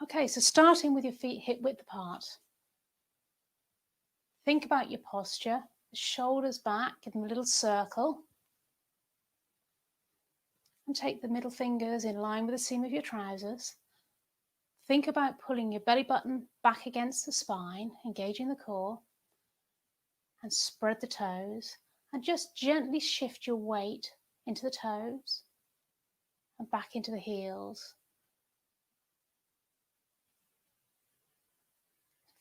Okay, so starting with your feet hip width apart. Think about your posture, the shoulders back, give them a little circle. And take the middle fingers in line with the seam of your trousers. Think about pulling your belly button back against the spine, engaging the core, and spread the toes, and just gently shift your weight into the toes and back into the heels.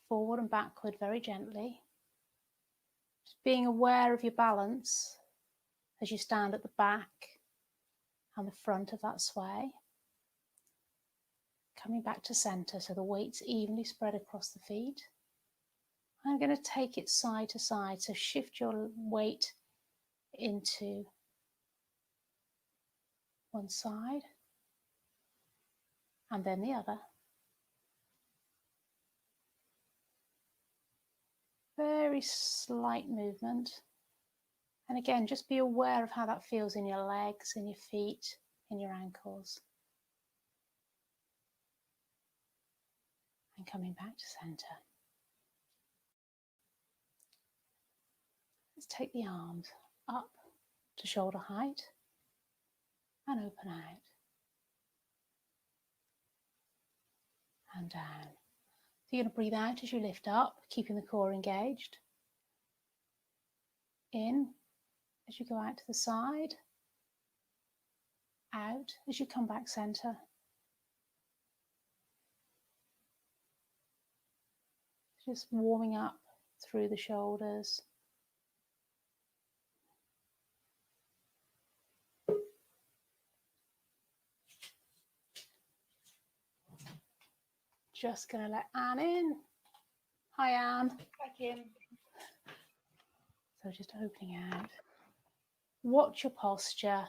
Forward and backward very gently. Just being aware of your balance as you stand at the back and the front of that sway. Coming back to centre so the weight's evenly spread across the feet. I'm going to take it side to side, so shift your weight into one side and then the other. Very slight movement. And again, just be aware of how that feels in your legs, in your feet, in your ankles. And coming back to centre. Let's take the arms up to shoulder height and open out. And down. So you're going to breathe out as you lift up, keeping the core engaged. In as you go out to the side. Out as you come back centre. Just warming up through the shoulders. Just going to let Anne in. Hi Anne. Hi Kim. So just opening out. Watch your posture.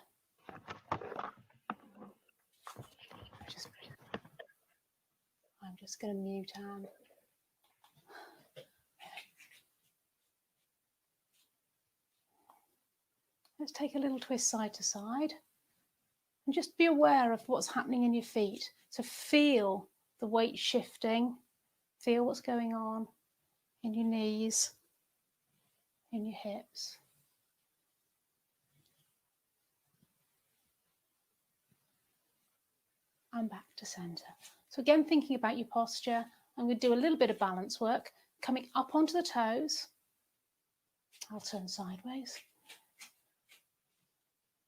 I'm just going to mute Anne. Let's take a little twist side to side. And just be aware of what's happening in your feet. So feel the weight shifting. Feel what's going on in your knees, in your hips. And back to centre. So again, thinking about your posture, I'm going to do a little bit of balance work, coming up onto the toes. I'll turn sideways.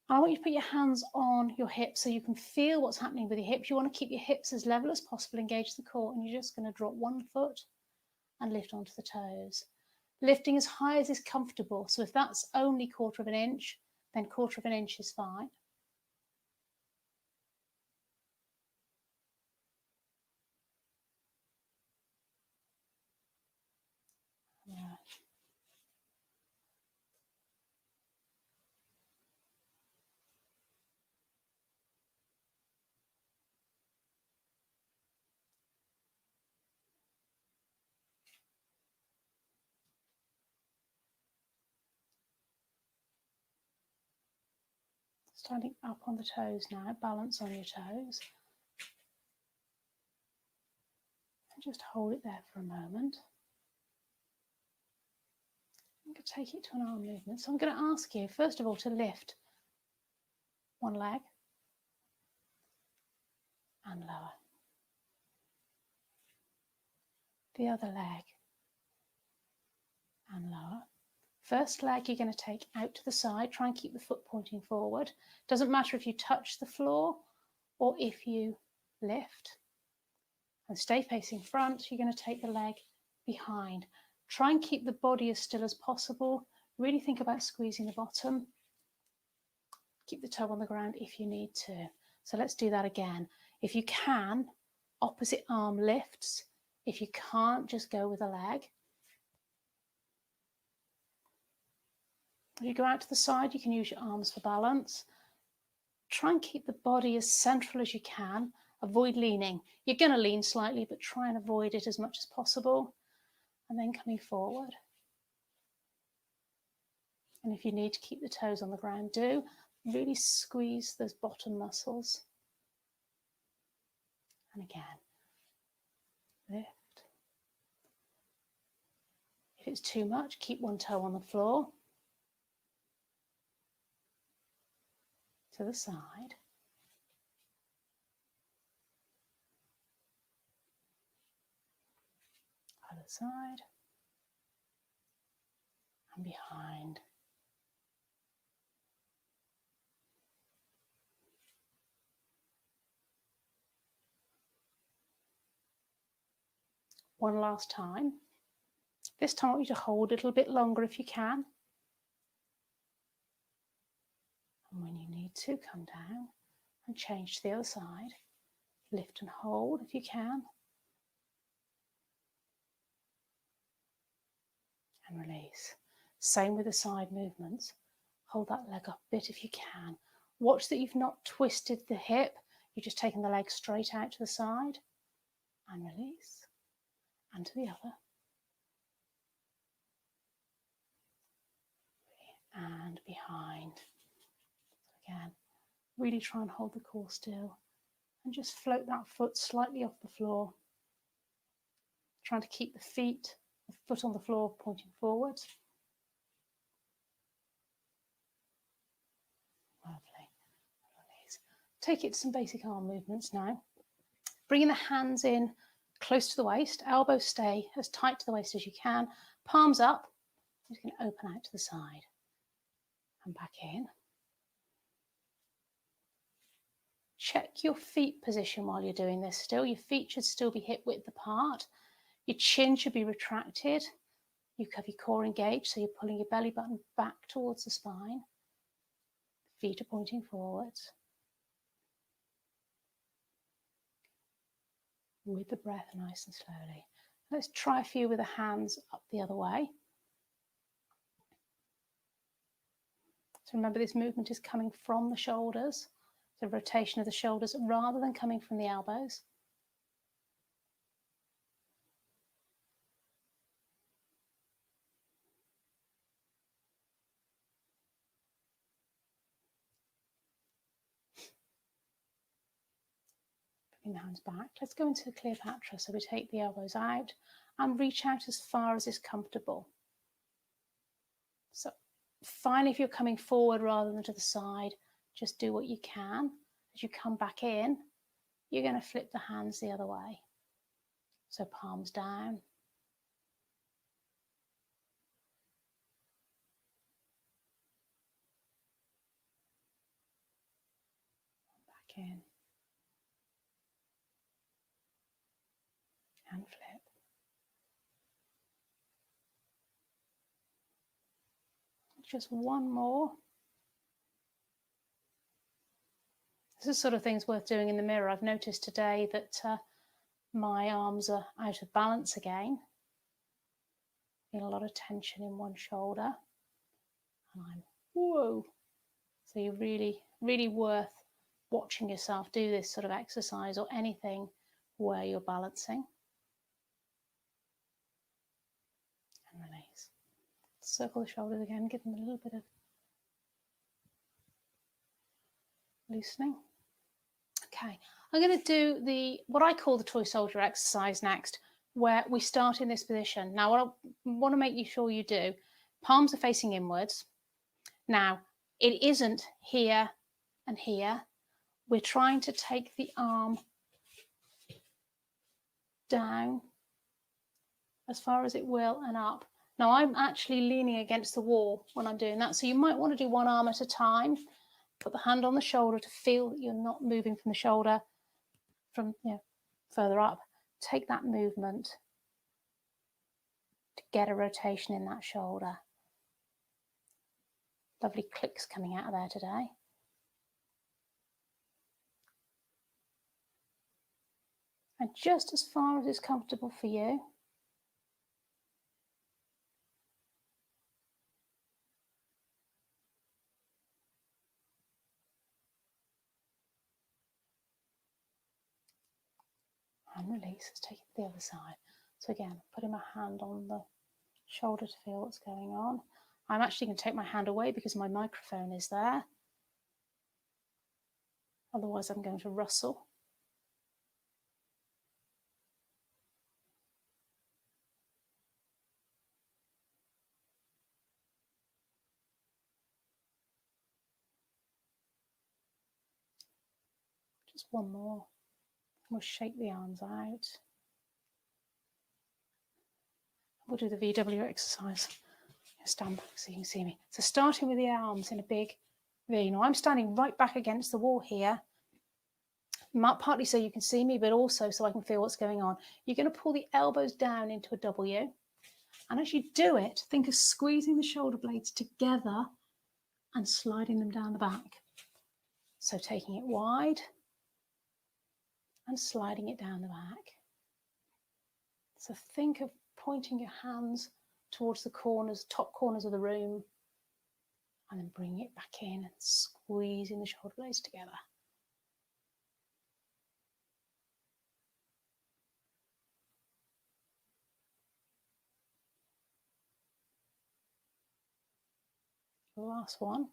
I want you to put your hands on your hips so you can feel what's happening with your hips. You want to keep your hips as level as possible, engage the core, and you're just going to drop one foot and lift onto the toes. Lifting as high as is comfortable. So if that's only 1/4 of an inch, then 1/4 of an inch is fine. Yeah. Standing up on the toes now, balance on your toes. And just hold it there for a moment. I'm going to take it to an arm movement. So I'm going to ask you, first of all, to lift one leg and lower. The other leg and lower. First leg you're going to take out to the side. Try and keep the foot pointing forward. Doesn't matter if you touch the floor or if you lift. And stay facing front. You're going to take the leg behind. Try and keep the body as still as possible. Really think about squeezing the bottom. Keep the toe on the ground if you need to. So let's do that again. If you can, opposite arm lifts. If you can't, just go with a leg. If you go out to the side, you can use your arms for balance. Try and keep the body as central as you can. Avoid leaning. You're going to lean slightly, but try and avoid it as much as possible. And then coming forward. And if you need to keep the toes on the ground, do. Really squeeze those bottom muscles. And again, lift. If it's too much, keep one toe on the floor. To the side. Other side. And behind. One last time. This time I want you to hold a little bit longer if you can. And when you need to, come down and change to the other side. Lift and hold if you can. And release. Same with the side movements. Hold that leg up a bit if you can. Watch that you've not twisted the hip. You're just taking the leg straight out to the side. And release. And to the other. And behind. So again, really try and hold the core still. And just float that foot slightly off the floor. Trying to keep the foot on the floor pointing forwards. Lovely. Release. Take it to some basic arm movements now. Bringing the hands in close to the waist. Elbows stay as tight to the waist as you can. Palms up. You can open out to the side. And back in. Check your feet position while you're doing this still. Your feet should still be hip width apart. Your chin should be retracted. You have your core engaged, so you're pulling your belly button back towards the spine. Feet are pointing forwards. With the breath, nice and slowly. Let's try a few with the hands up the other way. So remember, this movement is coming from the shoulders, the rotation of the shoulders, rather than coming from the elbows. Bring the hands back. Let's go into Cleopatra. So we take the elbows out and reach out as far as is comfortable. So fine if you're coming forward rather than to the side, just do what you can. As you come back in, you're going to flip the hands the other way. So palms down. Back in. And flip. Just one more. This is sort of things worth doing in the mirror. I've noticed today that my arms are out of balance again. Feeling a lot of tension in one shoulder. And I'm, whoa. So you're really, really worth watching yourself do this sort of exercise or anything where you're balancing. And release. Circle the shoulders again, give them a little bit of loosening. Okay, I'm going to do what I call the toy soldier exercise next, where we start in this position. Now, what I want to make sure you do, palms are facing inwards. Now, it isn't here and here. We're trying to take the arm down as far as it will and up. Now, I'm actually leaning against the wall when I'm doing that, so you might want to do one arm at a time. Put the hand on the shoulder to feel that you're not moving from the shoulder from further up. Take that movement to get a rotation in that shoulder. Lovely clicks coming out of there today. And just as far as is comfortable for you. And release. Let's take it to the other side. So again, putting my hand on the shoulder to feel what's going on. I'm actually going to take my hand away because my microphone is there. Otherwise, I'm going to rustle. Just one more. We'll shake the arms out. We'll do the VW exercise. Stand back so you can see me. So starting with the arms in a big V. Now I'm standing right back against the wall here, partly so you can see me, but also so I can feel what's going on. You're going to pull the elbows down into a W. And as you do it, think of squeezing the shoulder blades together and sliding them down the back. So taking it wide and sliding it down the back. So think of pointing your hands towards the corners, top corners of the room, and then bringing it back in and squeezing the shoulder blades together. The last one.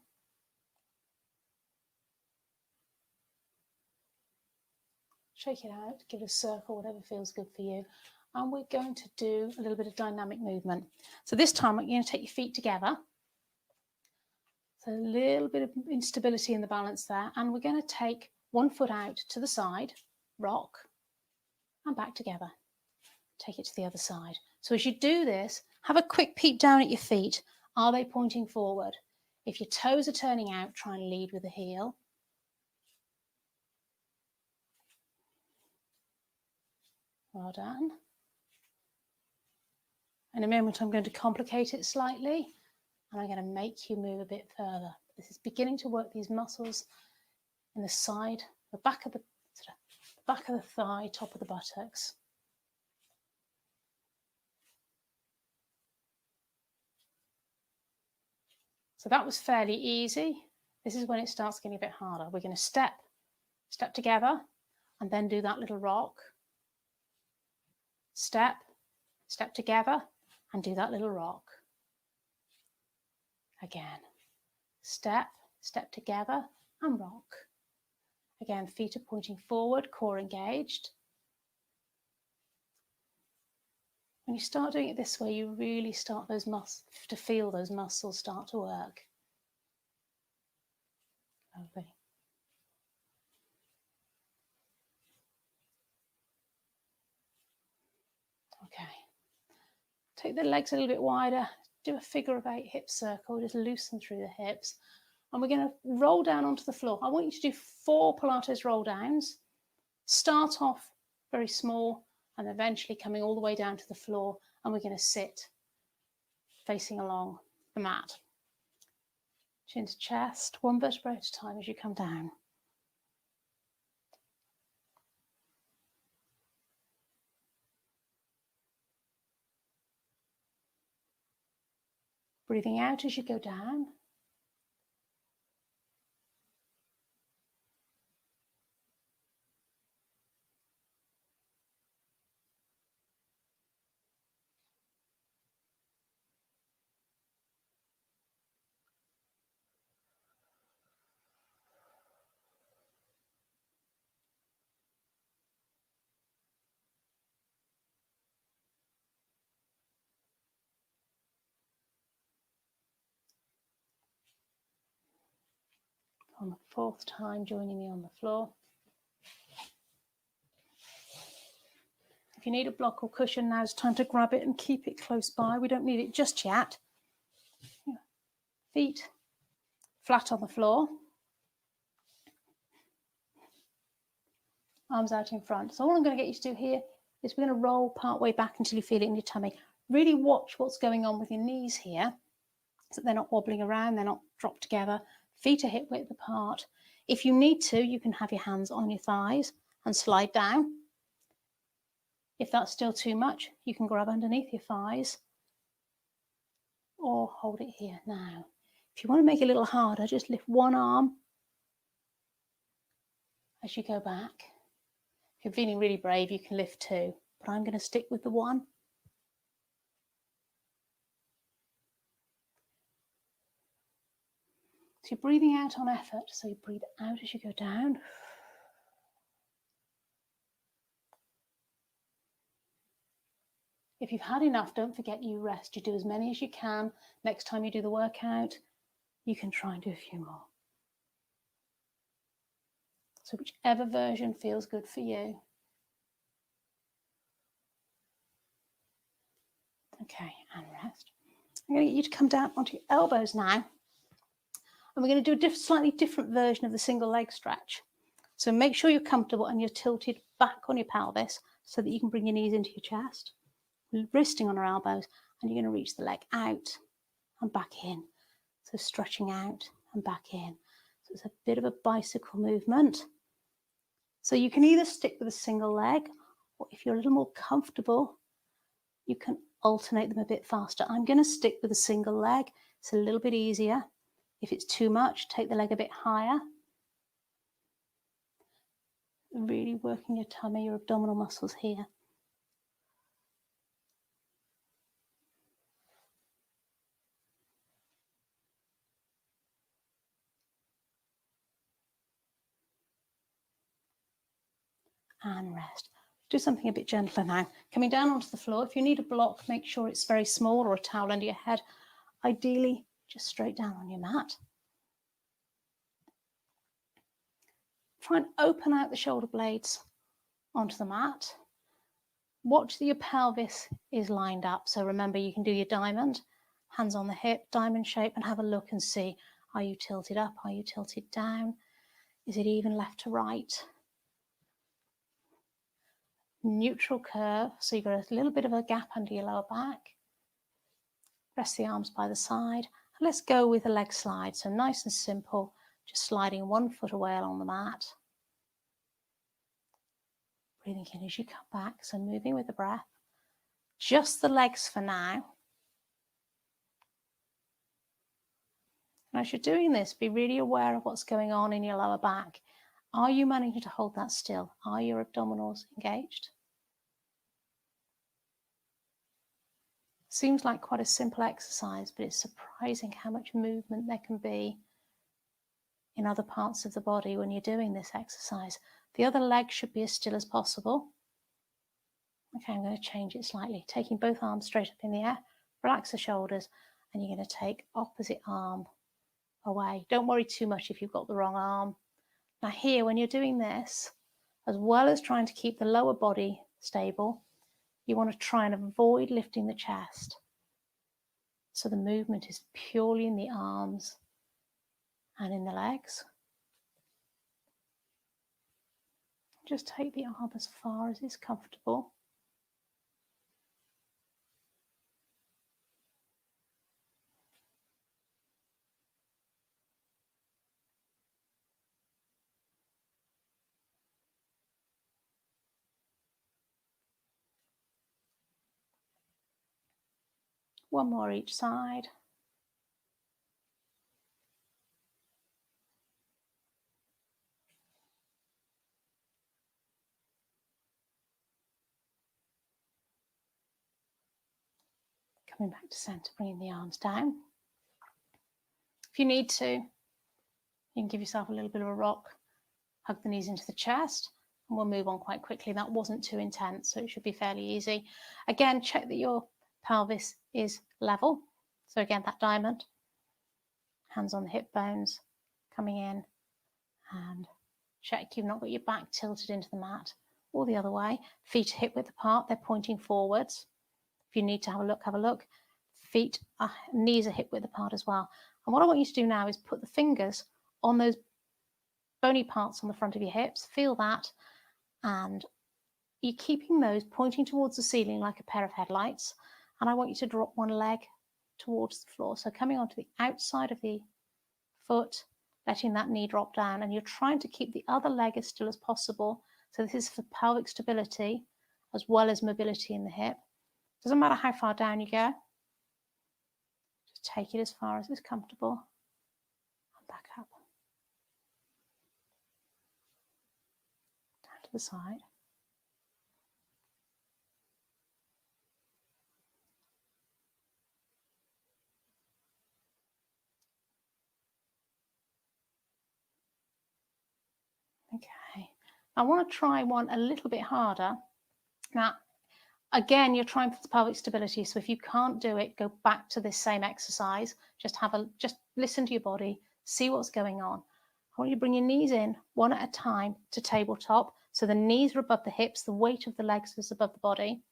Shake it out, give it a circle, whatever feels good for you. And we're going to do a little bit of dynamic movement. So this time you're going to take your feet together. So a little bit of instability in the balance there. And we're going to take one foot out to the side, rock, and back together. Take it to the other side. So as you do this, have a quick peek down at your feet. Are they pointing forward? If your toes are turning out, try and lead with the heel. Well done. In a moment, I'm going to complicate it slightly, and I'm going to make you move a bit further. This is beginning to work these muscles in the side, the back of the thigh, top of the buttocks. So that was fairly easy. This is when it starts getting a bit harder. We're going to step together, and then do that little rock. Step together, and do that little rock. Again, step together and rock. Again, feet are pointing forward, core engaged. When you start doing it this way, you really start to feel those muscles start to work. Lovely. Okay. Take the legs a little bit wider, do a figure of 8 hip circle, just loosen through the hips. And we're going to roll down onto the floor. I want you to do 4 Pilates roll downs. Start off very small and eventually coming all the way down to the floor. And we're going to sit facing along the mat. Chin to chest, 1 vertebra at a time as you come down. Breathing out as you go down. On the 4th time, joining me on the floor. If you need a block or cushion, now it's time to grab it and keep it close by. We don't need it just yet. Feet flat on the floor. Arms out in front. So all I'm going to get you to do here is we're going to roll part way back until you feel it in your tummy. Really watch what's going on with your knees here, so that they're not wobbling around, they're not dropped together. Feet are hip width apart. If you need to, you can have your hands on your thighs and slide down. If that's still too much, you can grab underneath your thighs or hold it here. Now, if you want to make it a little harder, just lift one arm as you go back. If you're feeling really brave, you can lift 2, but I'm going to stick with the 1. So you're breathing out on effort, so you breathe out as you go down. If you've had enough, don't forget you rest. You do as many as you can. Next time you do the workout, you can try and do a few more. So whichever version feels good for you. Okay, and rest. I'm going to get you to come down onto your elbows now. And we're going to do a slightly different version of the single leg stretch. So make sure you're comfortable and you're tilted back on your pelvis so that you can bring your knees into your chest. Resting on our elbows, and you're going to reach the leg out and back in. So stretching out and back in. So it's a bit of a bicycle movement. So you can either stick with a single leg, or if you're a little more comfortable, you can alternate them a bit faster. I'm going to stick with a single leg. It's a little bit easier. If it's too much, take the leg a bit higher. Really working your tummy, your abdominal muscles here. And rest. Do something a bit gentler now. Coming down onto the floor. If you need a block, make sure it's very small, or a towel under your head. Ideally, just straight down on your mat. Try and open out the shoulder blades onto the mat. Watch that your pelvis is lined up. So remember, you can do your diamond, hands on the hip, diamond shape, and have a look and see, are you tilted up? Are you tilted down? Is it even left to right? Neutral curve, so you've got a little bit of a gap under your lower back. Rest the arms by the side. And let's go with a leg slide. So nice and simple, just sliding 1 foot away along the mat. Breathing in as you come back, so moving with the breath. Just the legs for now. And as you're doing this, be really aware of what's going on in your lower back. Are you managing to hold that still? Are your abdominals engaged? Seems like quite a simple exercise, but it's surprising how much movement there can be in other parts of the body when you're doing this exercise. The other leg should be as still as possible. Okay, I'm going to change it slightly. Taking both arms straight up in the air, relax the shoulders, and you're going to take opposite arm away. Don't worry too much if you've got the wrong arm. Now here, when you're doing this, as well as trying to keep the lower body stable, you want to try and avoid lifting the chest. So the movement is purely in the arms and in the legs. Just take the arm as far as is comfortable. One more each side. Coming back to centre, bringing the arms down. If you need to, you can give yourself a little bit of a rock, hug the knees into the chest, and we'll move on quite quickly. That wasn't too intense, so it should be fairly easy. Again, check that your pelvis is level. So again, that diamond, hands on the hip bones, coming in, and check you've not got your back tilted into the mat or the other way. Feet are hip width apart, they're pointing forwards. If you need to have a look. Feet, knees are hip width apart as well. And what I want you to do now is put the fingers on those bony parts on the front of your hips. Feel that, and you're keeping those pointing towards the ceiling like a pair of headlights. And I want you to drop one leg towards the floor. So coming onto the outside of the foot, letting that knee drop down, and you're trying to keep the other leg as still as possible. So this is for pelvic stability as well as mobility in the hip. Doesn't matter how far down you go. Just take it as far as is comfortable and back up. Down to the side. Okay, I want to try one a little bit harder. Now, again, you're trying for the pelvic stability, so if you can't do it, go back to this same exercise. Just listen to your body, see what's going on. I want you to bring your knees in one at a time to tabletop. So the knees are above the hips, the weight of the legs is above the body.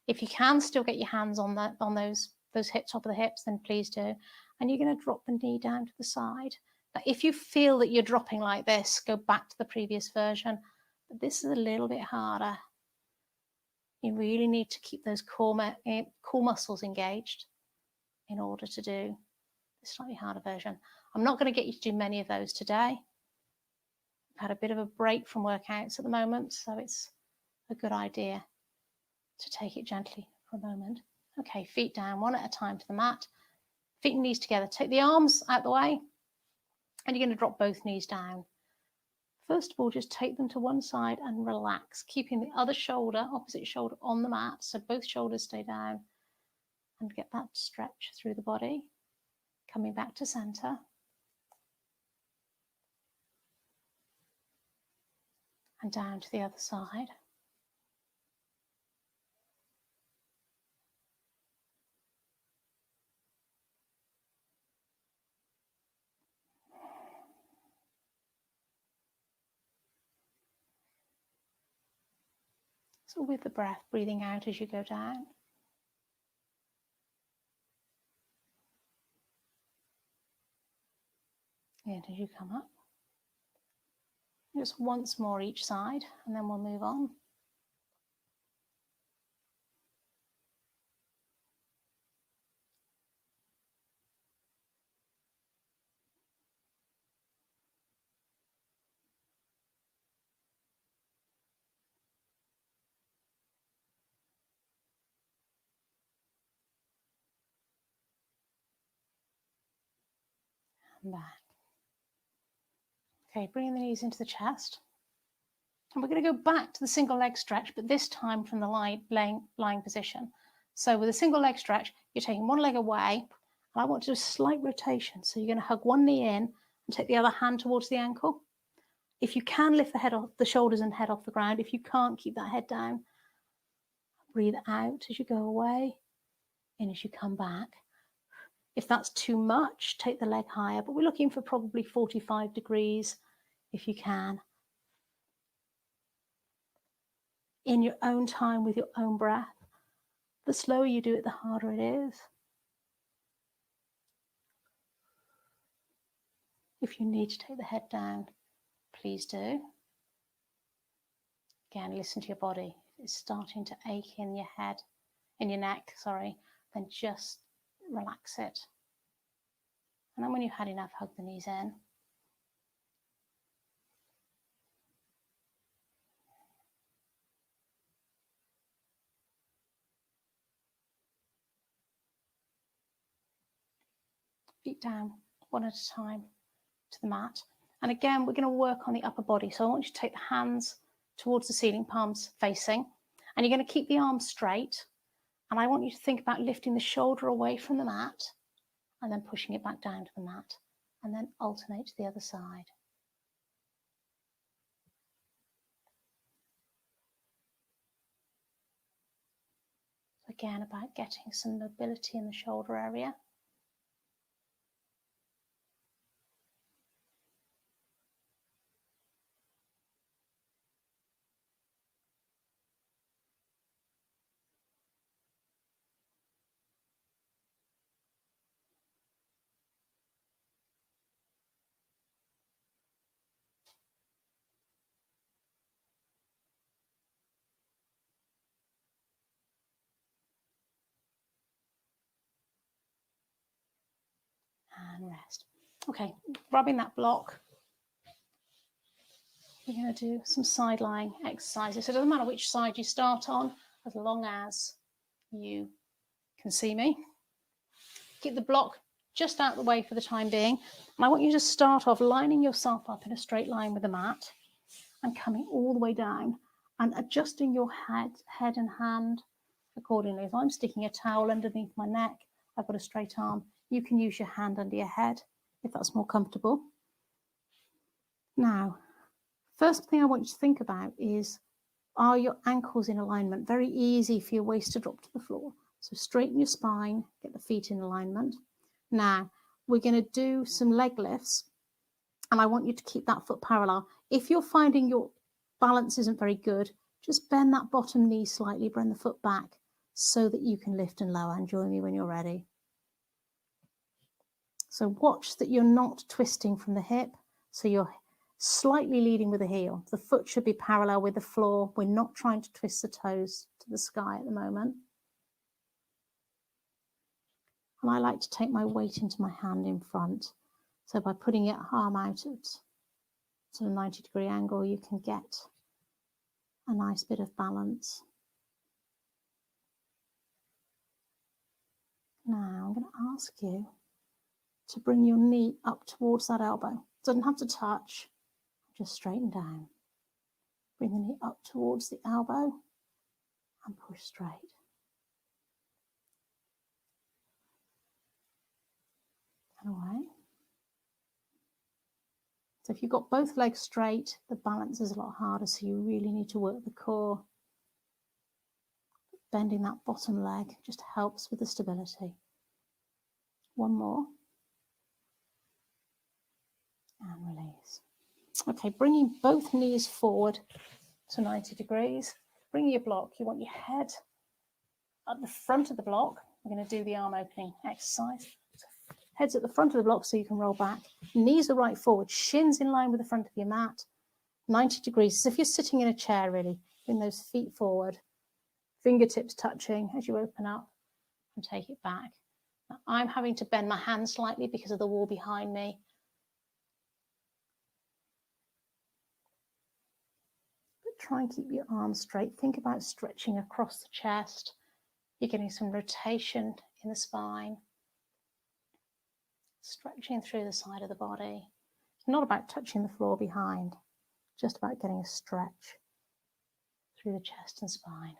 If you can still get your hands on those hips, top of the hips, then please do. And you're going to drop the knee down to the side. Now, if you feel that you're dropping like this, go back to the previous version. But this is a little bit harder. You really need to keep those core muscles engaged in order to do the slightly harder version. I'm not going to get you to do many of those today. I've had a bit of a break from workouts at the moment, so it's a good idea to take it gently for a moment. Okay, feet down, one at a time to the mat. Feet and knees together. Take the arms out the way, and you're going to drop both knees down. First of all, just take them to one side and relax, keeping the other shoulder, opposite shoulder, on the mat, so both shoulders stay down, and get that stretch through the body. Coming back to center. And down to the other side. So with the breath, breathing out as you go down. And as you come up. Just once more each side, and then we'll move on. And back. Okay, bringing the knees into the chest. And we're going to go back to the single leg stretch, but this time from the lying position. So with a single leg stretch, you're taking one leg away, and I want to do a slight rotation. So you're going to hug one knee in and take the other hand towards the ankle. If you can, lift the head off, the shoulders and head off the ground. If you can't, keep that head down. Breathe out as you go away, in as you come back. If that's too much, take the leg higher, but we're looking for probably 45 degrees if you can. In your own time with your own breath. The slower you do it, the harder it is. If you need to take the head down, please do. Again, listen to your body. If it's starting to ache in your head, in your neck, sorry, then just relax it. And then when you've had enough, hug the knees in. Feet down, one at a time to the mat. And again, we're going to work on the upper body. So I want you to take the hands towards the ceiling, palms facing, and you're going to keep the arms straight. And I want you to think about lifting the shoulder away from the mat and then pushing it back down to the mat, and then alternate to the other side. Again, about getting some mobility in the shoulder area. And rest. Okay, rubbing that block. We're going to do some side lying exercises. So it doesn't matter which side you start on, as long as you can see me. Keep the block just out of the way for the time being. And I want you to start off lining yourself up in a straight line with the mat and coming all the way down and adjusting your head and hand accordingly. If I'm sticking a towel underneath my neck, I've got a straight arm. You can use your hand under your head if that's more comfortable. Now, first thing I want you to think about is, are your ankles in alignment? Very easy for your waist to drop to the floor. So straighten your spine, get the feet in alignment. Now, we're going to do some leg lifts. And I want you to keep that foot parallel. If you're finding your balance isn't very good, just bend that bottom knee slightly, bring the foot back so that you can lift and lower, and join me when you're ready. So watch that you're not twisting from the hip, so you're slightly leading with the heel. The foot should be parallel with the floor. We're not trying to twist the toes to the sky at the moment. And I like to take my weight into my hand in front. So by putting your arm out at a 90-degree angle, you can get a nice bit of balance. Now I'm going to ask you to bring your knee up towards that elbow. Doesn't have to touch, just straighten down. Bring the knee up towards the elbow and push straight. And away. So if you've got both legs straight, the balance is a lot harder, so you really need to work the core. Bending that bottom leg just helps with the stability. One more. And release. Okay, bringing both knees forward to 90 degrees. Bring your block. You want your head at the front of the block. We're going to do the arm opening exercise. So head's at the front of the block so you can roll back. Knees are right forward. Shins in line with the front of your mat. 90 degrees. So if you're sitting in a chair, really, bring those feet forward. Fingertips touching as you open up and take it back. Now, I'm having to bend my hand slightly because of the wall behind me. But try and keep your arms straight. Think about stretching across the chest. You're getting some rotation in the spine. Stretching through the side of the body. It's not about touching the floor behind, just about getting a stretch through the chest and spine.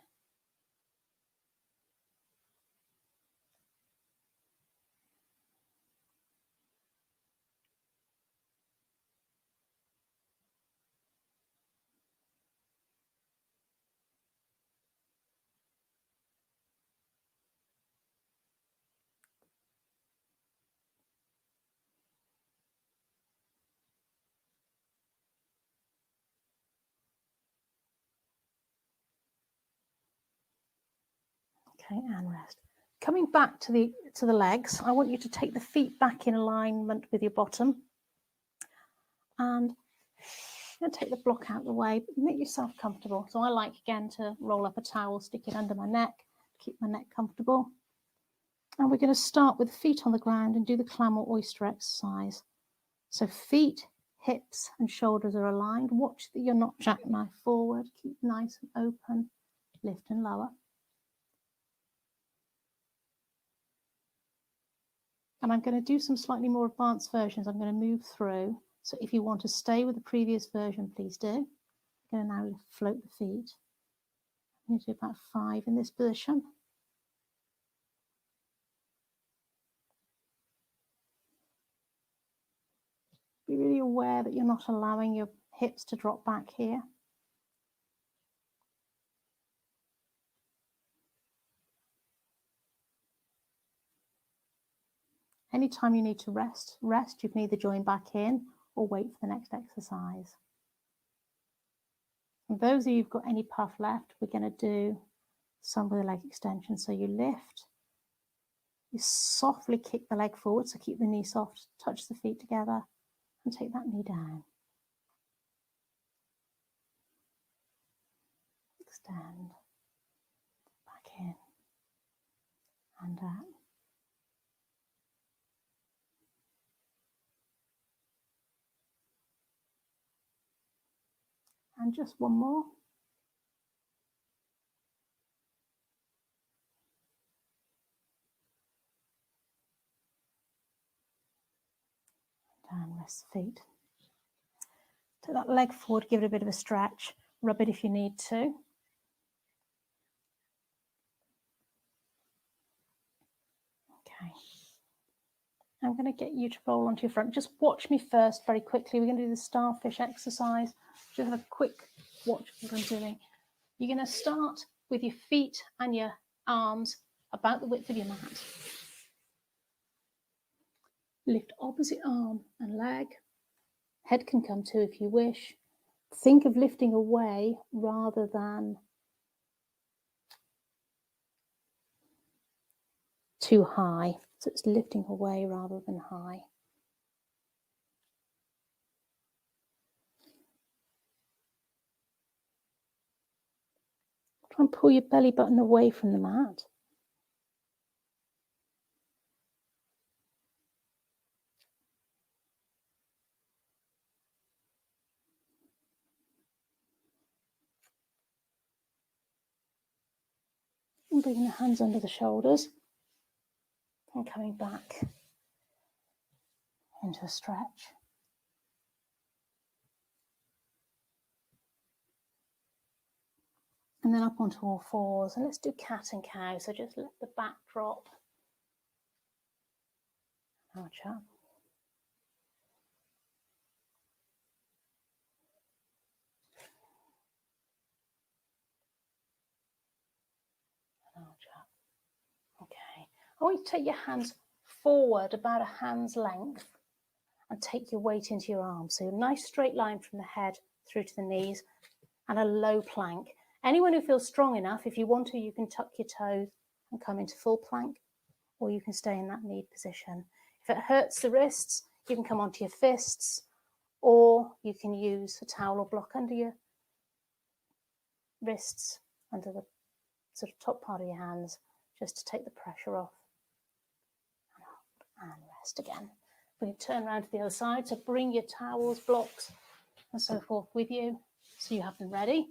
Okay, and rest. Coming back to the legs, I want you to take the feet back in alignment with your bottom. And I'm going to take the block out of the way, but make yourself comfortable. So I like, again, to roll up a towel, stick it under my neck, keep my neck comfortable. And we're going to start with feet on the ground and do the clam or oyster exercise. So feet, hips and shoulders are aligned. Watch that you're not jackknife forward. Keep nice and open. Lift and lower. And I'm going to do some slightly more advanced versions. I'm going to move through. So if you want to stay with the previous version, please do. I'm going to now float the feet. I'm going to do about 5 in this position. Be really aware that you're not allowing your hips to drop back here. Anytime you need to rest, you can either join back in or wait for the next exercise. And those of you who've got any puff left, we're going to do some with the leg extension. So you lift, you softly kick the leg forward, so keep the knee soft, touch the feet together and take that knee down. Extend, back in and out. And just one more. Down, rest the feet. Take that leg forward, give it a bit of a stretch. Rub it if you need to. Okay. I'm going to get you to roll onto your front. Just watch me first very quickly. We're going to do the starfish exercise. Just have a quick watch of what I'm doing. You're going to start with your feet and your arms about the width of your mat. Lift opposite arm and leg. Head can come too if you wish. Think of lifting away rather than too high. So it's lifting away rather than high. Try and pull your belly button away from the mat. And bringing the hands under the shoulders and coming back into a stretch. And then up onto all fours. And let's do cat and cow. So just let the back drop. Arch up. Arch up. Okay. I want you to take your hands forward about a hand's length and take your weight into your arms. So a nice straight line from the head through to the knees and a low plank. Anyone who feels strong enough, if you want to, you can tuck your toes and come into full plank, or you can stay in that knee position. If it hurts the wrists, you can come onto your fists, or you can use a towel or block under your wrists, under the sort of top part of your hands, just to take the pressure off. And rest again. We can turn around to the other side, so bring your towels, blocks, and so forth with you, so you have them ready.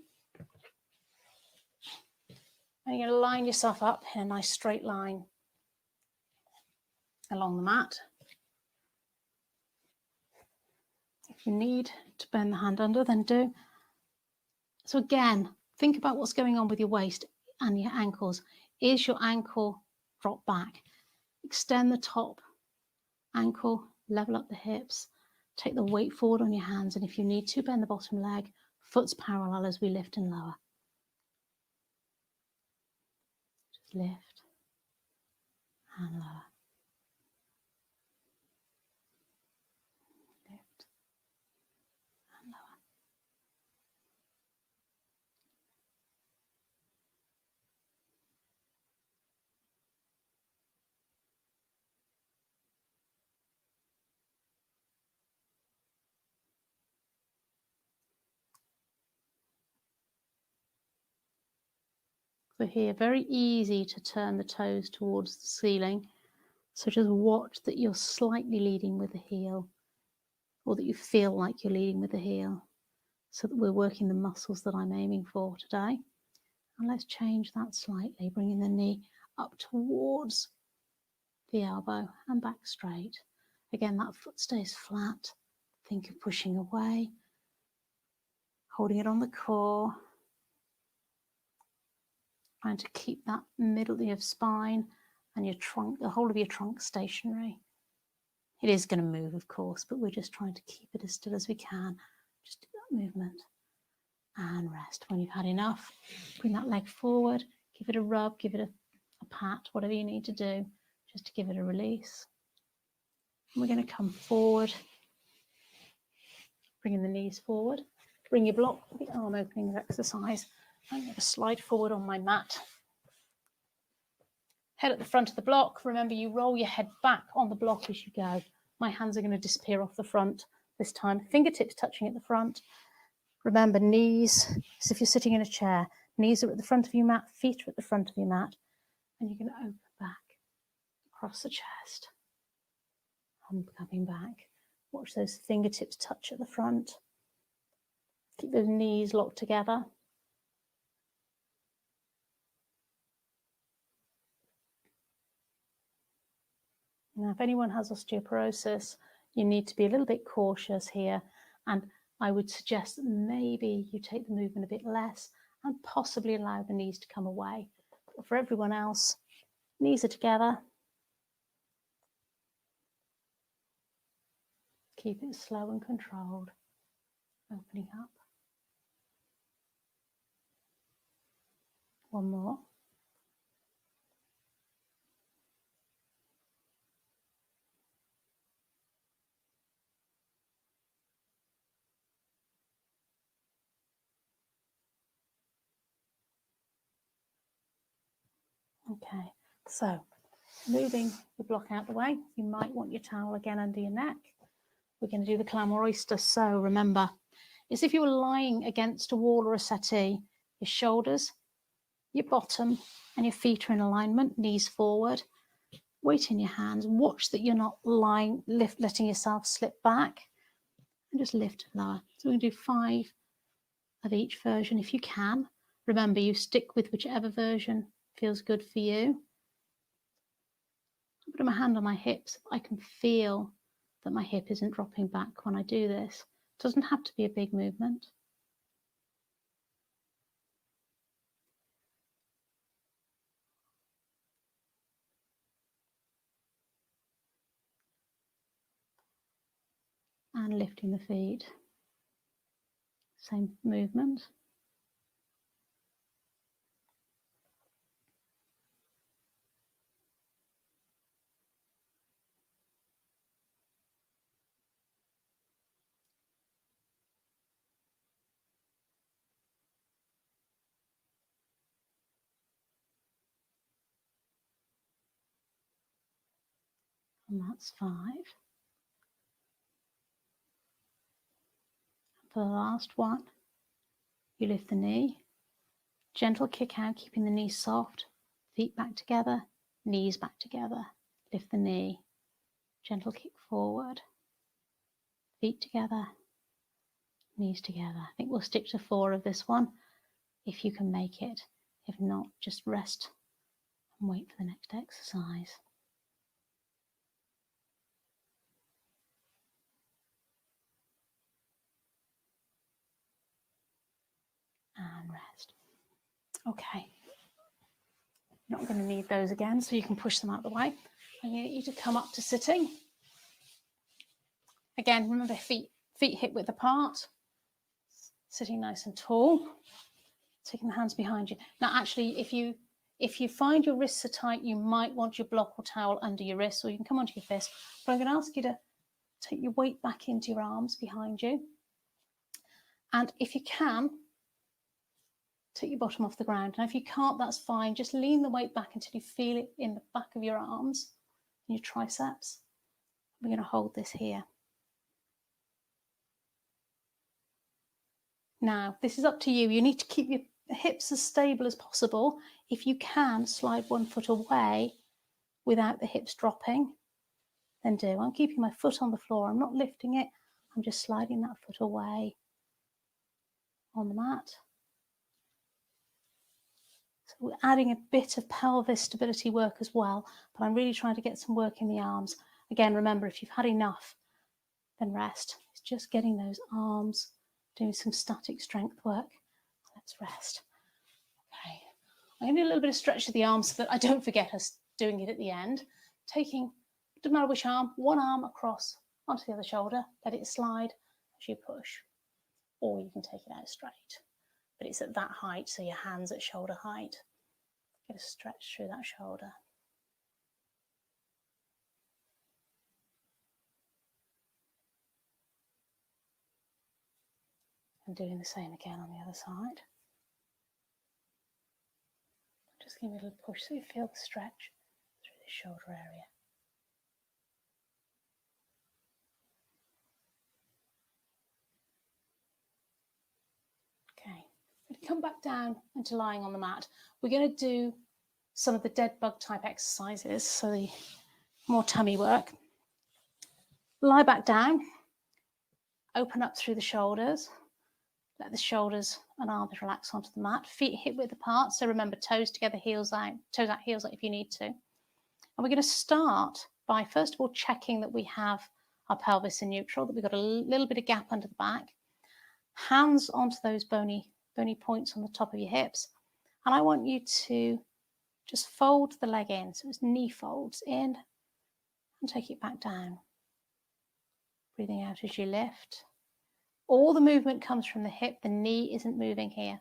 And you're going to line yourself up in a nice straight line along the mat. If you need to bend the hand under, then do. So again, think about what's going on with your waist and your ankles. Is your ankle drop back? Extend the top ankle, level up the hips, take the weight forward on your hands, and if you need to, bend the bottom leg, foot's parallel as we lift and lower. Just lift and lower. Lift and lower. So here, very easy to turn the toes towards the ceiling. So just watch that you're slightly leading with the heel, or that you feel like you're leading with the heel, so that we're working the muscles that I'm aiming for today. And let's change that slightly, bringing the knee up towards the elbow and back straight. Again, that foot stays flat. Think of pushing away, holding it on the core, trying to keep that middle of your spine and your trunk, the whole of your trunk stationary. It is going to move, of course, but we're just trying to keep it as still as we can. Just do that movement and rest. When you've had enough, bring that leg forward, give it a rub, give it a pat, whatever you need to do, just to give it a release. And we're going to come forward, bringing the knees forward. Bring your block, the arm opening exercise. I'm going to slide forward on my mat. Head at the front of the block. Remember, you roll your head back on the block as you go. My hands are going to disappear off the front this time. Fingertips touching at the front. Remember, knees, as if you're sitting in a chair. Knees are at the front of your mat, feet are at the front of your mat. And you're going to open back across the chest. And coming back. Watch those fingertips touch at the front. Keep those knees locked together. Now, if anyone has osteoporosis, you need to be a little bit cautious here, and I would suggest that maybe you take the movement a bit less and possibly allow the knees to come away. But for everyone else, knees are together. Keep it slow and controlled. Opening up. One more. Okay, so moving the block out the way, you might want your towel again under your neck. We're going to do the clam or oyster. So remember, it's if you were lying against a wall or a settee, your shoulders, your bottom and your feet are in alignment, knees forward, weight in your hands. Watch that you're not lying, letting yourself slip back, and just lift lower. So we're going to do 5 of each version if you can. Remember, you stick with whichever version feels good for you. I'm putting my hand on my hips. I can feel that my hip isn't dropping back when I do this. It doesn't have to be a big movement. And lifting the feet. Same movement. And that's 5. For the last one, you lift the knee, gentle kick out, keeping the knee soft, feet back together, knees back together, lift the knee, gentle kick forward, feet together, knees together. I think we'll stick to 4 of this one if you can make it. If not, just rest and wait for the next exercise. And rest. Okay, you're not going to need those again, so you can push them out the way. I'm going to get you to come up to sitting. Again, remember feet hip width apart, sitting nice and tall, taking the hands behind you. Now actually, if you find your wrists are tight, you might want your block or towel under your wrists, or you can come onto your fist, but I'm going to ask you to take your weight back into your arms behind you. And if you can, take your bottom off the ground. And if you can't, that's fine. Just lean the weight back until you feel it in the back of your arms and your triceps. We're going to hold this here. Now, this is up to you. You need to keep your hips as stable as possible. If you can, slide one foot away without the hips dropping, then do. I'm keeping my foot on the floor. I'm not lifting it. I'm just sliding that foot away on the mat. So we're adding a bit of pelvis stability work as well, but I'm really trying to get some work in the arms. Again, remember, if you've had enough, then rest. It's just getting those arms, doing some static strength work. Let's rest. Okay, I'm going to do a little bit of stretch of the arms so that I don't forget us doing it at the end. Taking, doesn't matter which arm, one arm across onto the other shoulder, let it slide as you push. Or you can take it out straight, but it's at that height, so your hands at shoulder height. Get a stretch through that shoulder. And doing the same again on the other side. Just give me a little push so you feel the stretch through the shoulder area. Okay, come back down into lying on the mat. We're going to do some of the dead bug type exercises, so the more tummy work. Lie back down, open up through the shoulders, let the shoulders and arms relax onto the mat, feet hip width apart, so remember toes together, heels out, heels out if you need to. And we're going to start by first of all checking that we have our pelvis in neutral, that we've got a little bit of gap under the back, hands onto those bony points on the top of your hips, and I want you to just fold the leg in, so it's knee folds in and take it back down. Breathing out as you lift. All the movement comes from the hip, the knee isn't moving here.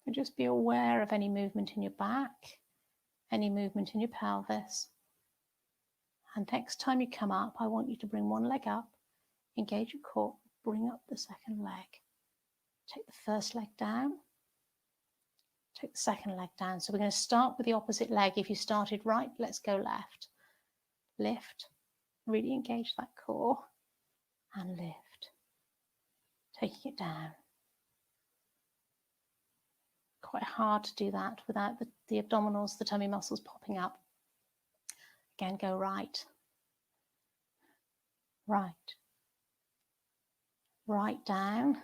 And just be aware of any movement in your back, any movement in your pelvis. And next time you come up, I want you to bring one leg up, Engage your core, bring up the second leg. Take the first leg down, take the second leg down. So we're going to start with the opposite leg. If you started right, let's go left. Lift, really engage that core, and lift. Taking it down. Quite hard to do that without the abdominals, the tummy muscles popping up. Again, go right, right, right down,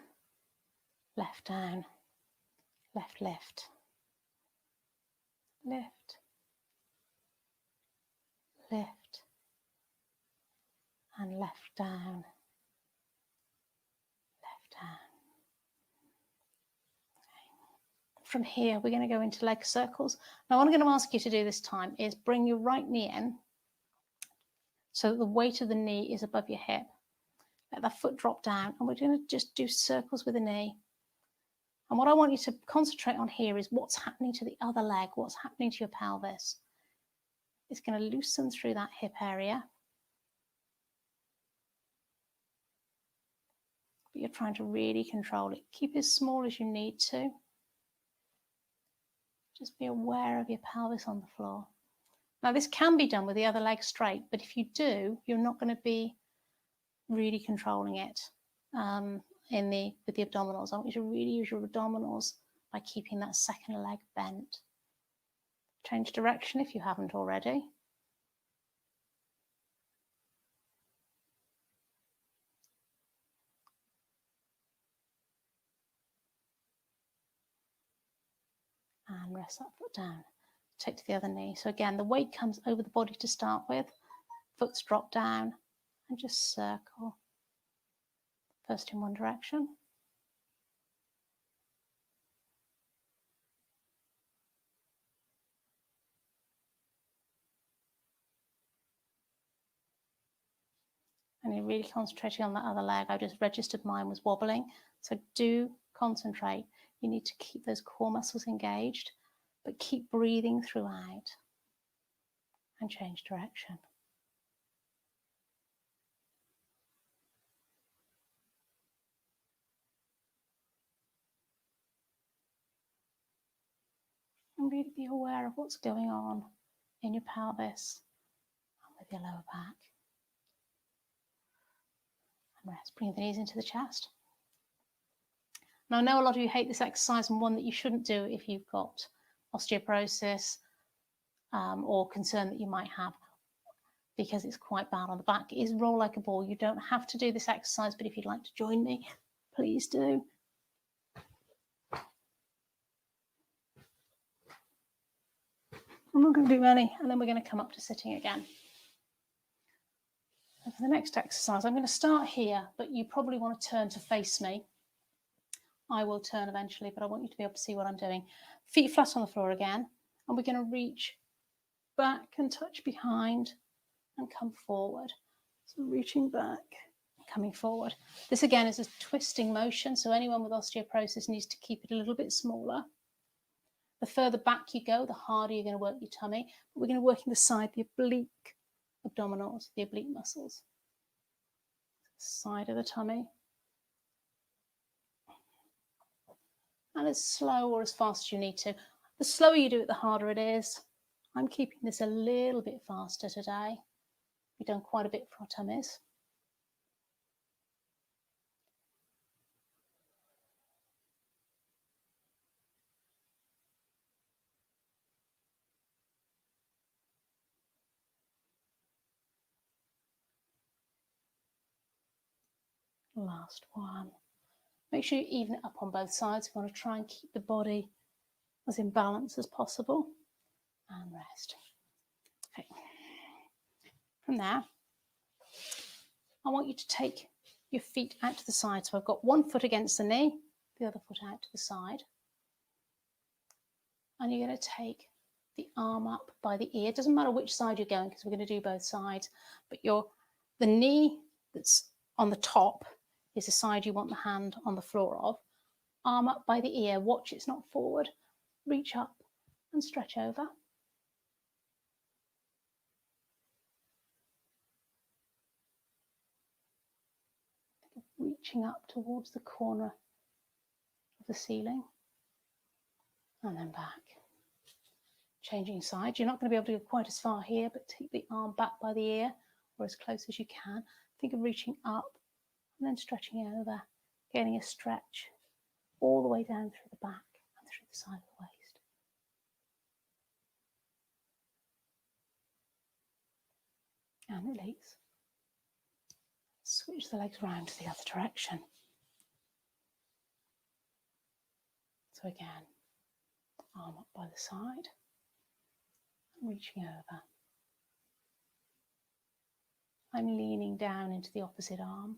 left down, left lift, lift, lift, and left down, left down. From here, we're going to go into leg circles. Now, what I'm going to ask you to do this time is bring your right knee in so that the weight of the knee is above your hip. Let that foot drop down, and we're going to just do circles with the knee. And what I want you to concentrate on here is what's happening to the other leg, what's happening to your pelvis. It's going to loosen through that hip area. But you're trying to really control it. Keep it as small as you need to. Just be aware of your pelvis on the floor. Now, this can be done with the other leg straight, but if you do, you're not going to be really controlling it with the abdominals. I want you to really use your abdominals by keeping that second leg bent. Change direction if you haven't already. And rest that foot down. Take to the other knee. So again, the weight comes over the body to start with. Foot's drop down and just circle. First in one direction. And you're really concentrating on that other leg. I just registered mine was wobbling. So do concentrate. You need to keep those core muscles engaged, but keep breathing throughout and change direction. And really be aware of what's going on in your pelvis and with your lower back. And rest. Bring the knees into the chest. Now, I know a lot of you hate this exercise, and one that you shouldn't do if you've got osteoporosis or concern that you might have, because it's quite bad on the back, is roll like a ball. You don't have to do this exercise, but if you'd like to join me, please do. And we're going to do many, and then we're going to come up to sitting again. And for the next exercise, I'm going to start here, but you probably want to turn to face me. I will turn eventually, but I want you to be able to see what I'm doing. Feet flat on the floor again, and we're going to reach back and touch behind and come forward. So reaching back, coming forward. This again is a twisting motion, so anyone with osteoporosis needs to keep it a little bit smaller. The further back you go, the harder you're going to work your tummy. But we're going to work in the side, the oblique abdominals, the oblique muscles. Side of the tummy. And as slow or as fast as you need to. The slower you do it, the harder it is. I'm keeping this a little bit faster today. We've done quite a bit for our tummies. Last one. Make sure you even it up on both sides. You want to try and keep the body as in balance as possible. And rest. Okay. From there, I want you to take your feet out to the side. So I've got one foot against the knee, the other foot out to the side. And you're going to take the arm up by the ear. It doesn't matter which side you're going because we're going to do both sides. But the knee that's on the top is the side you want the hand on the floor of. Arm up by the ear. Watch it's not forward. Reach up and stretch over. reaching up towards the corner of the ceiling and then back. Changing sides. You're not going to be able to go quite as far here, but take the arm back by the ear or as close as you can. Think of reaching up and then stretching over, getting a stretch all the way down through the back and through the side of the waist. And release. Switch the legs around to the other direction. So again, arm up by the side, and reaching over. I'm leaning down into the opposite arm.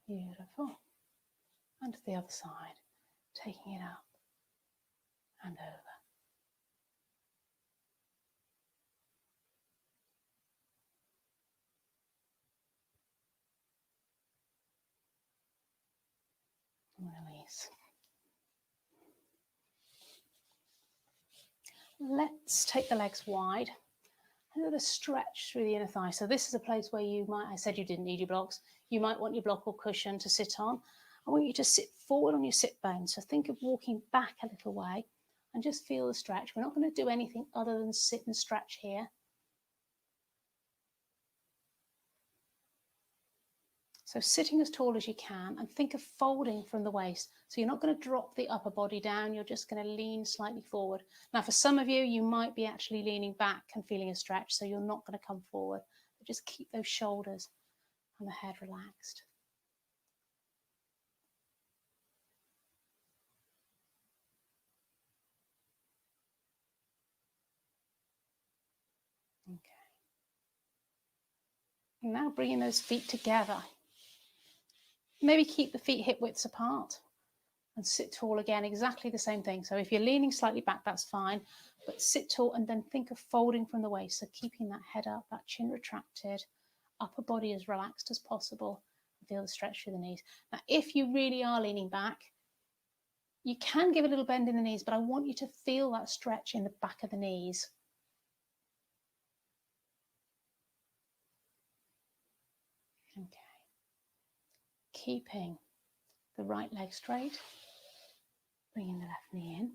Beautiful. And to the other side, taking it up and over. Release. Let's take the legs wide. Another stretch through the inner thigh. So this is a place where you might, I said you didn't need your blocks. You might want your block or cushion to sit on. I want you to sit forward on your sit bones. So think of walking back a little way and just feel the stretch. We're not going to do anything other than sit and stretch here. So sitting as tall as you can and think of folding from the waist. So you're not going to drop the upper body down, you're just going to lean slightly forward. Now for some of you, you might be actually leaning back and feeling a stretch, so you're not going to come forward. But just keep those shoulders and the head relaxed. Okay. And now bringing those feet together. Maybe keep the feet hip widths apart and sit tall again, exactly the same thing. So if you're leaning slightly back, that's fine, but sit tall and then think of folding from the waist. So keeping that head up, that chin retracted, upper body as relaxed as possible. Feel the stretch through the knees. Now, if you really are leaning back, you can give a little bend in the knees, but I want you to feel that stretch in the back of the knees. Okay. Keeping the right leg straight, bringing the left knee in,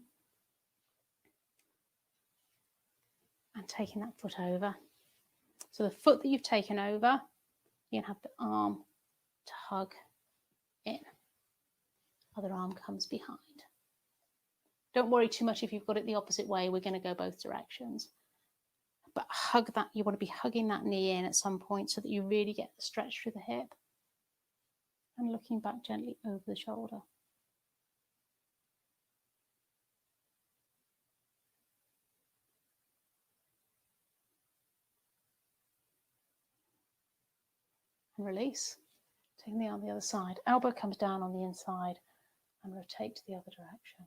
and taking that foot over. So the foot that you've taken over, you can have the arm to hug in. Other arm comes behind. Don't worry too much if you've got it the opposite way. We're going to go both directions. But hug that, you want to be hugging that knee in at some point so that you really get the stretch through the hip. And looking back gently over the shoulder. And release. Taking the arm the other side. Elbow comes down on the inside and rotate to the other direction.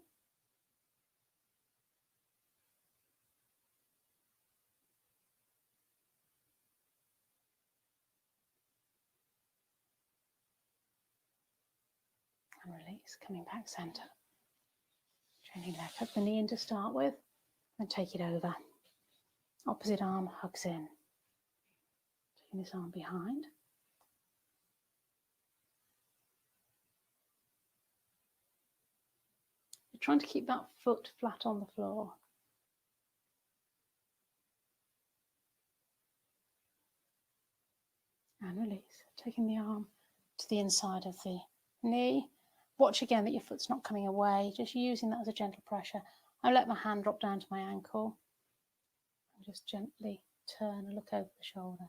And release, coming back center. Changing leg, hug the knee in to start with, and take it over. Opposite arm hugs in. Taking this arm behind. You're trying to keep that foot flat on the floor. And release, taking the arm to the inside of the knee. Watch again that your foot's not coming away, just using that as a gentle pressure. I let my hand drop down to my ankle and just gently turn and look over the shoulder.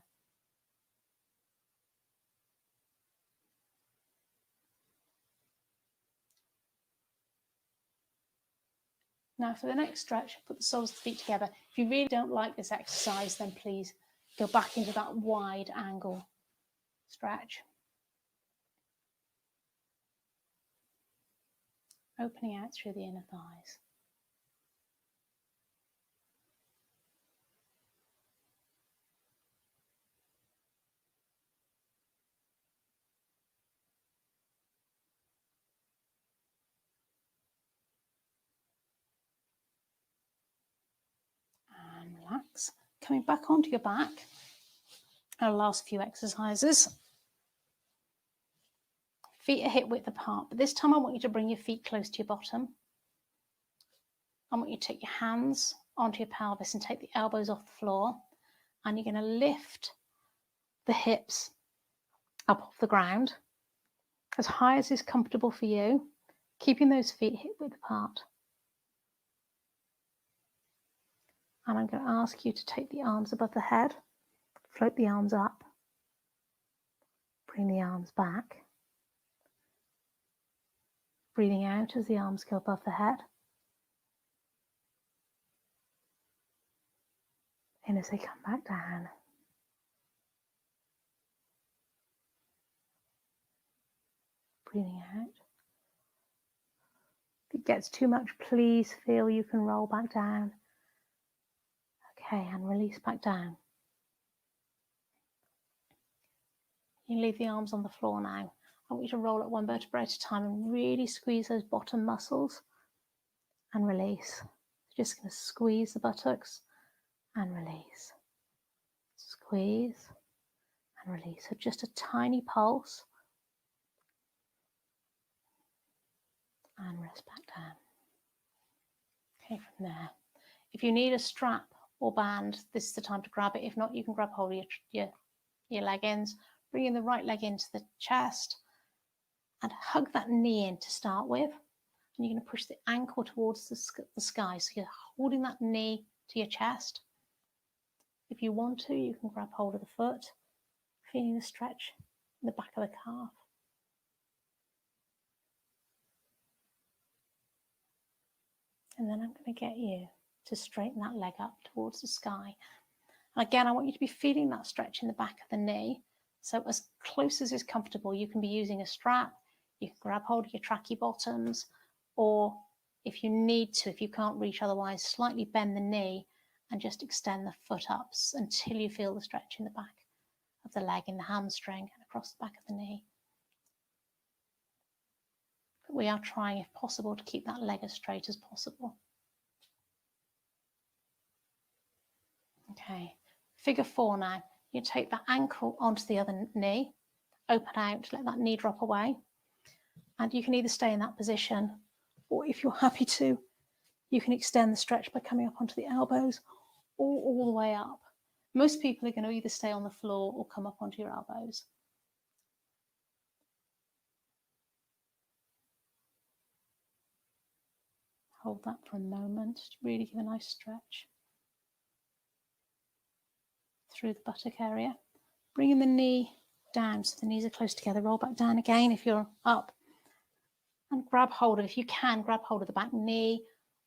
Now for the next stretch, put the soles of the feet together. If you really don't like this exercise, then please go back into that wide angle stretch. Opening out through the inner thighs. And relax. Coming back onto your back, Our last few exercises. Feet are hip width apart, but this time I want you to bring your feet close to your bottom. I want you to take your hands onto your pelvis and take the elbows off the floor, and you're going to lift the hips up off the ground as high as is comfortable for you, keeping those feet hip width apart. And I'm going to ask you to take the arms above the head, float the arms up, bring the arms back, breathing out as the arms go above the head. In as they come back down. Breathing out. If it gets too much, please feel you can roll back down. Okay, and release back down. You leave the arms on the floor now. I want you to roll it one vertebra at a time and really squeeze those bottom muscles and release. Just going to squeeze the buttocks and release. Squeeze and release. So just a tiny pulse. And rest back down. Okay, from there. If you need a strap or band, this is the time to grab it. If not, you can grab hold of your leggings. Bring in the right leg into the chest and hug that knee in to start with. And you're going to push the ankle towards the sky. So you're holding that knee to your chest. If you want to, you can grab hold of the foot, feeling the stretch in the back of the calf. And then I'm going to get you to straighten that leg up towards the sky. And again, I want you to be feeling that stretch in the back of the knee. So as close as is comfortable, you can be using a strap, you can grab hold of your tracky bottoms, or if you need to, if you can't reach otherwise, slightly bend the knee and just extend the foot up until you feel the stretch in the back of the leg, in the hamstring and across the back of the knee. But we are trying, if possible, to keep that leg as straight as possible. Okay, figure 4 now. You take that ankle onto the other knee, open out, let that knee drop away. And you can either stay in that position, or if you're happy to, you can extend the stretch by coming up onto the elbows or all the way up. Most people are going to either stay on the floor or come up onto your elbows. Hold that for a moment, really give a nice stretch through the buttock area. Bringing the knee down so the knees are close together. Roll back down again if you're up. And grab hold of, if you can, grab hold of the back knee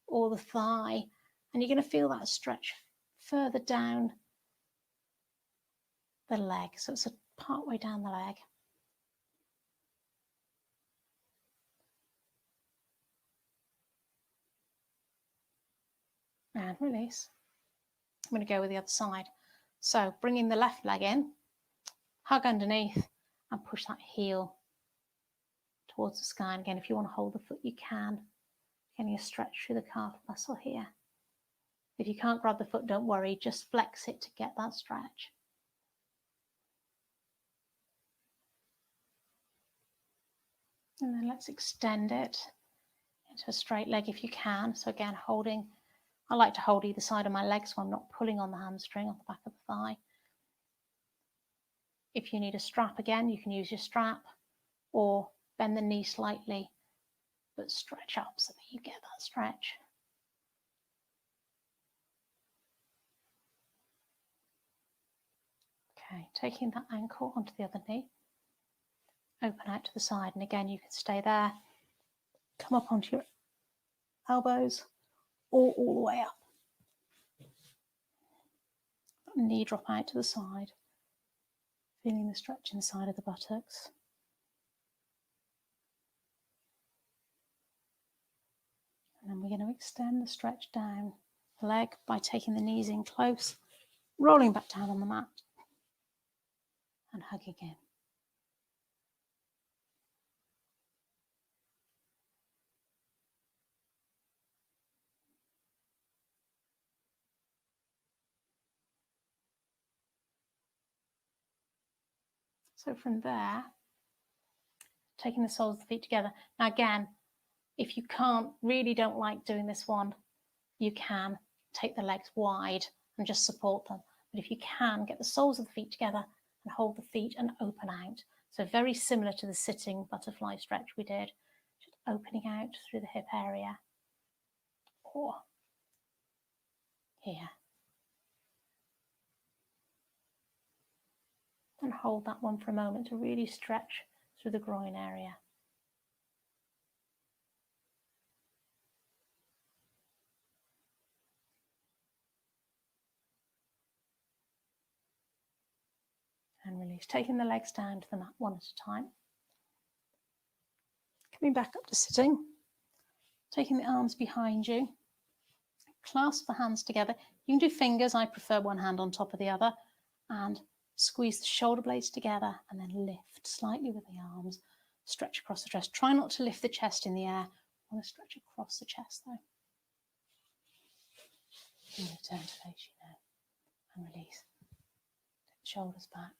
or the thigh. And you're going to feel that stretch further down the leg. So it's a part way down the leg. And release. I'm going to go with the other side. So bringing the left leg in, hug underneath and push that heel towards the sky. And again, if you want to hold the foot, you can. Getting a stretch through the calf muscle here. If you can't grab the foot, don't worry, just flex it to get that stretch. And then let's extend it into a straight leg if you can. So again, holding, I like to hold either side of my leg so I'm not pulling on the hamstring on the back of the thigh. If you need a strap again, you can use your strap or bend the knee slightly, but stretch up so that you get that stretch. Okay, taking that ankle onto the other knee, open out to the side, and again you can stay there, come up onto your elbows or all the way up. Knee drop out to the side, feeling the stretch inside of the buttocks. And then we're going to extend the stretch down the leg by taking the knees in close, rolling back down on the mat and hugging in. So from there, taking the soles of the feet together. Now again, if you really don't like doing this one, you can take the legs wide and just support them. But if you can, get the soles of the feet together and hold the feet and open out. So very similar to the sitting butterfly stretch we did, just opening out through the hip area. Or here. And hold that one for a moment to really stretch through the groin area. And release, taking the legs down to the mat one at a time. Coming back up to sitting, taking the arms behind you, clasp the hands together. You can do fingers, I prefer one hand on top of the other, and squeeze the shoulder blades together and then lift slightly with the arms, stretch across the chest. Try not to lift the chest in the air. I want to stretch across the chest though. And return to face you now and release. Take the shoulders back.